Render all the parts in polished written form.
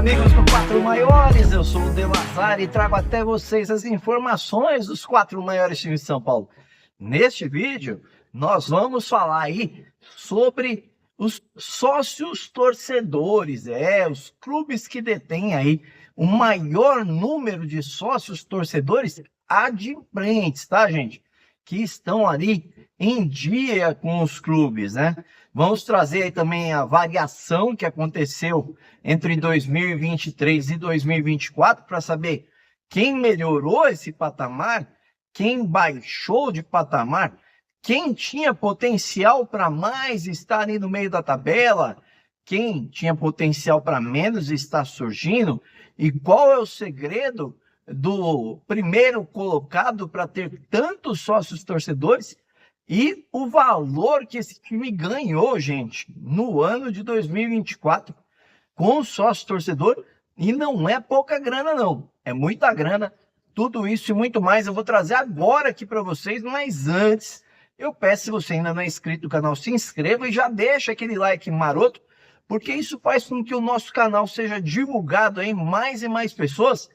amigos do Quatro Maiores, eu sou o De Lazar e trago até vocês as informações dos 4 maiores times de São Paulo. Neste vídeo, nós vamos falar aí sobre os sócios torcedores, os clubes que detêm aí o maior número de sócios torcedores adimplentes, tá, gente? Que estão ali em dia com os clubes, né? Vamos trazer aí também a variação que aconteceu entre 2023 e 2024 para saber quem melhorou esse patamar, quem baixou de patamar, quem tinha potencial para mais estar ali no meio da tabela, quem tinha potencial para menos está surgindo, e qual é o segredo do primeiro colocado para ter tantos sócios torcedores e o valor que esse time ganhou, gente, no ano de 2024 com o sócio torcedor. E não é pouca grana, não. É muita grana. Tudo isso e muito mais eu vou trazer agora aqui para vocês. Mas antes, eu peço, se você ainda não é inscrito no canal, se inscreva e já deixa aquele like maroto, porque isso faz com que o nosso canal seja divulgado aí, mais e mais pessoas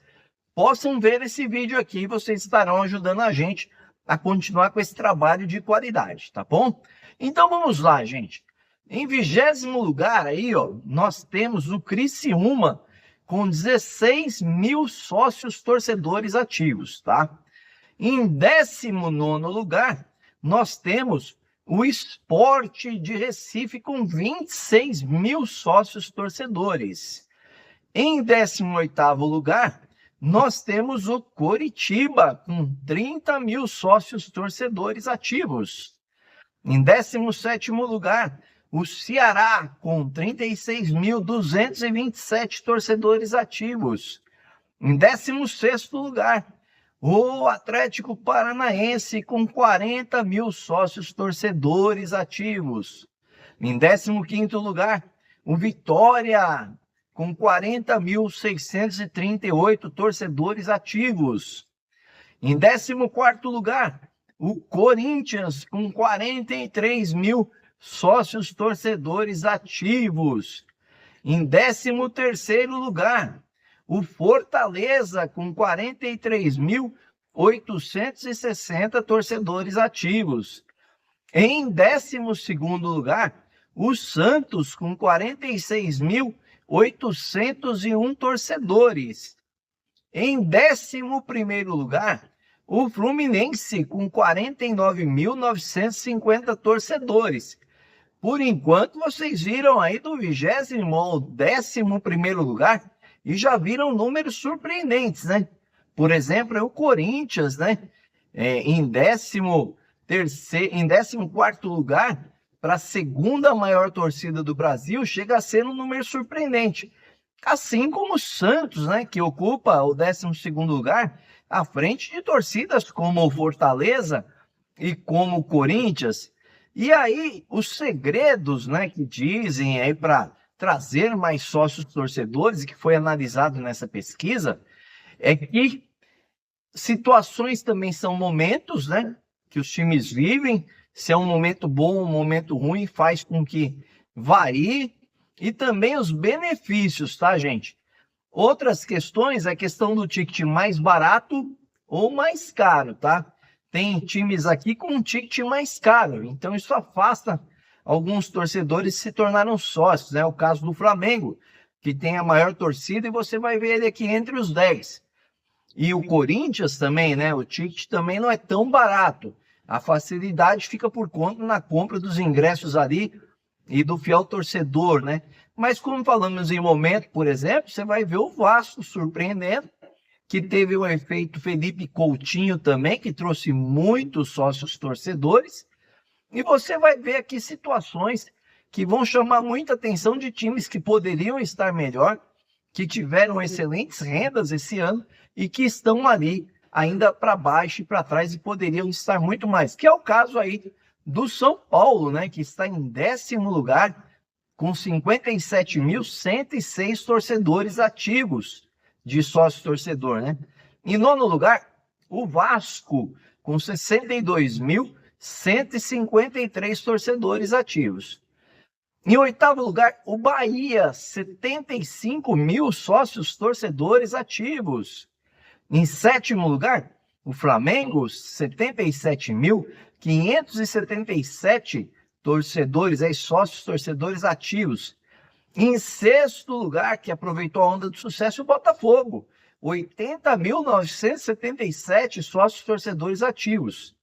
possam ver esse vídeo aqui e vocês estarão ajudando a gente a continuar com esse trabalho de qualidade, tá bom? Então vamos lá, gente. Em 20º lugar aí, ó, nós temos o Criciúma com 16 mil sócios torcedores ativos, tá? Em 19º lugar, nós temos o Sport de Recife com 26 mil sócios torcedores. Em 18º lugar, nós temos o Coritiba com 30 mil sócios torcedores ativos. Em 17º lugar, o Ceará com 36.227 torcedores ativos. Em 16º lugar, o Atlético Paranaense com 40 mil sócios torcedores ativos. Em 15º lugar, o Vitória com 40.638 torcedores ativos. Em 14º lugar, o Corinthians com 43 mil sócios torcedores ativos. Em 13º lugar, o Fortaleza com 43.860 torcedores ativos. Em 12º lugar, o Santos com 46.801 torcedores. Em 11º lugar, o Fluminense com 49.950 torcedores. Por enquanto, vocês viram aí do 20º ao 11º lugar e já viram números surpreendentes, né? Por exemplo, o Corinthians, né? Em 14º lugar, para a segunda maior torcida do Brasil, chega a ser um número surpreendente. Assim como o Santos, né, que ocupa o 12º lugar, à frente de torcidas como o Fortaleza e como o Corinthians. E aí, os segredos, né, que dizem aí para trazer mais sócios torcedores, que foi analisado nessa pesquisa, é que situações também são momentos, né, que os times vivem. Se é um momento bom, um momento ruim, faz com que varie. E também os benefícios, tá, gente? Outras questões é a questão do ticket mais barato ou mais caro, tá? Tem times aqui com um ticket mais caro, então isso afasta alguns torcedores que se tornaram sócios, né? O caso do Flamengo, que tem a maior torcida, e você vai ver ele aqui entre os 10. E o Corinthians também, né? O ticket também não é tão barato. A facilidade fica por conta na compra dos ingressos ali e do fiel torcedor, né? Mas como falamos em momento, por exemplo, você vai ver o Vasco surpreendendo, que teve o efeito Felipe Coutinho também, que trouxe muitos sócios torcedores. E você vai ver aqui situações que vão chamar muita atenção de times que poderiam estar melhor, que tiveram excelentes rendas esse ano e que estão ali ainda para baixo e para trás e poderiam estar muito mais, que é o caso aí do São Paulo, né, que está em 10º lugar com 57.106 torcedores ativos de sócio torcedor, né? Em 9º lugar, o Vasco com 62.153 torcedores ativos. Em oitavo lugar, o Bahia, 75 mil sócios torcedores ativos. Em sétimo lugar, o Flamengo, 77.577 torcedores, sócios torcedores ativos. Em sexto lugar, que aproveitou a onda do sucesso, o Botafogo, 80.977 sócios torcedores ativos.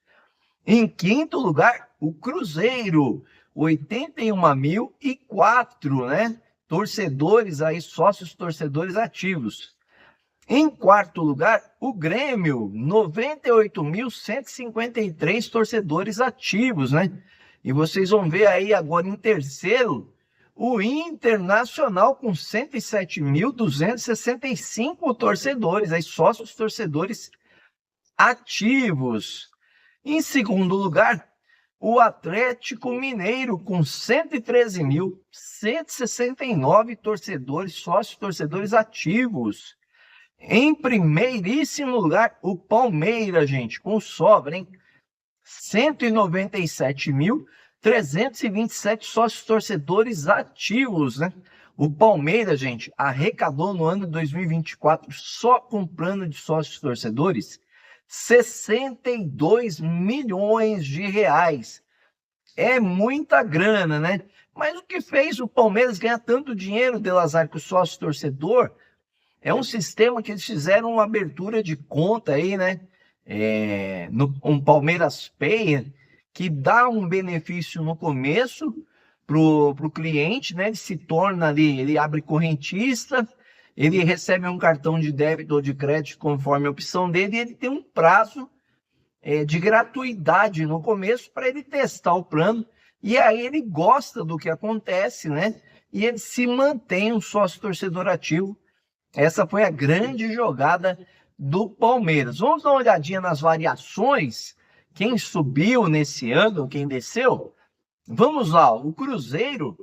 Em quinto lugar, o Cruzeiro, 81.004, né? Torcedores aí, sócios torcedores ativos. Em quarto lugar, o Grêmio, 98.153 torcedores ativos, né? E vocês vão ver aí agora em terceiro, o Internacional com 107.265 torcedores, aí sócios torcedores ativos. Em segundo lugar, o Atlético Mineiro com 113.169 torcedores, sócios torcedores ativos. Em primeiríssimo lugar, o Palmeiras, gente, com sobra, hein? 197.327 sócios torcedores ativos, né? O Palmeiras, gente, arrecadou no ano de 2024, só com plano de sócios torcedores, 62 milhões de reais. É muita grana, né? Mas o que fez o Palmeiras ganhar tanto dinheiro, Delazar, com o sócio torcedor, é um sistema que eles fizeram uma abertura de conta aí, né? Um Palmeiras Pay, que dá um benefício no começo pro cliente, né? Ele se torna ali, ele abre correntista, ele recebe um cartão de débito ou de crédito conforme a opção dele, e ele tem um prazo de gratuidade no começo para ele testar o plano, e aí ele gosta do que acontece, né? E ele se mantém um sócio torcedor ativo. Essa foi a grande jogada do Palmeiras. Vamos dar uma olhadinha nas variações. Quem subiu nesse ano, quem desceu? Vamos lá, o Cruzeiro,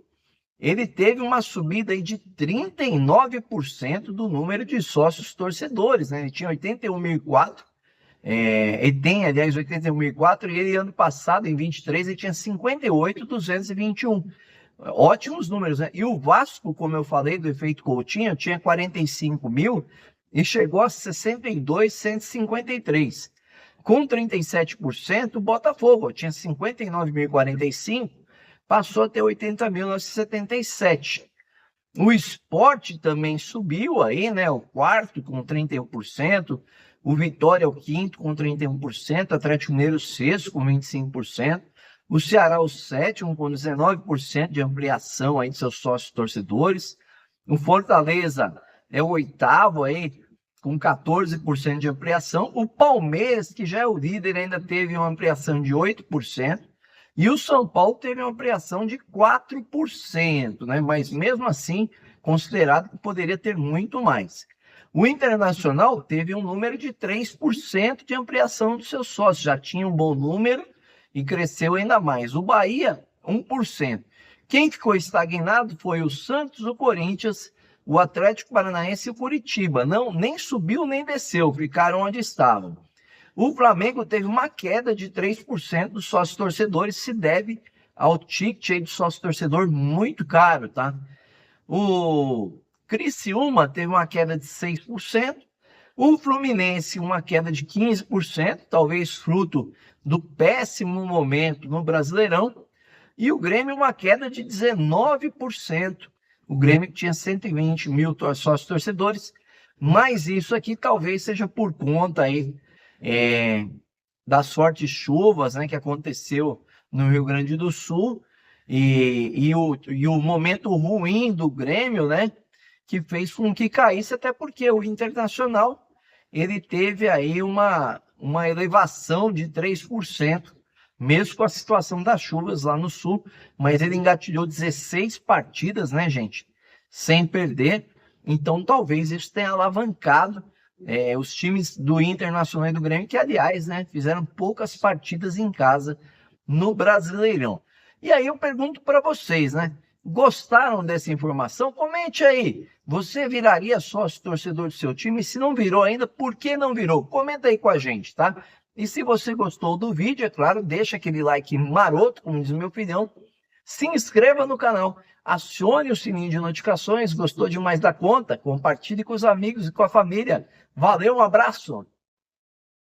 ele teve uma subida aí de 39% do número de sócios torcedores, né? Ele tinha 81.004, ele tem, aliás, 81.004, e ele ano passado, em 23, ele tinha 58.221. Ótimos números, né? E o Vasco, como eu falei do efeito Coutinho, tinha 45 mil e chegou a 62.153. Com 37%, o Botafogo tinha 59.045, passou a ter 80.977. O Sport também subiu aí, né? O quarto com 31%, o Vitória o quinto com 31%, o Atlético Mineiro o sexto com 25%. O Ceará, o sétimo, com 19% de ampliação aí de seus sócios torcedores. O Fortaleza é o oitavo aí, com 14% de ampliação. O Palmeiras, que já é o líder, ainda teve uma ampliação de 8%. E o São Paulo teve uma ampliação de 4%, né? Mas mesmo assim, considerado que poderia ter muito mais. O Internacional teve um número de 3% de ampliação dos seus sócios. Já tinha um bom número e cresceu ainda mais. O Bahia, 1%. Quem ficou estagnado foi o Santos, o Corinthians, o Atlético Paranaense e o Curitiba. Não, nem subiu nem desceu, ficaram onde estavam. O Flamengo teve uma queda de 3% dos sócios torcedores, se deve ao ticket aí do sócio torcedor muito caro, tá? O Criciúma teve uma queda de 6%. O Fluminense, uma queda de 15%, talvez fruto do péssimo momento no Brasileirão. E o Grêmio, uma queda de 19%. O Grêmio tinha 120 mil sócios torcedores, mas isso aqui talvez seja por conta aí, das fortes chuvas, né, que aconteceu no Rio Grande do Sul e o momento ruim do Grêmio, né, que fez com que caísse, até porque o Internacional ele teve aí uma elevação de 3%, mesmo com a situação das chuvas lá no Sul, mas ele engatilhou 16 partidas, né, gente, sem perder. Então talvez isso tenha alavancado os times do Internacional e do Grêmio, que aliás, né, fizeram poucas partidas em casa no Brasileirão. E aí eu pergunto para vocês, né, gostaram dessa informação? Comente aí, você viraria sócio torcedor do seu time? Se não virou ainda, por que não virou? Comenta aí com a gente, tá? E se você gostou do vídeo, é claro, deixa aquele like maroto, como diz o meu filhão. Se inscreva no canal, acione o sininho de notificações, gostou demais da conta? Compartilhe com os amigos e com a família. Valeu, um abraço!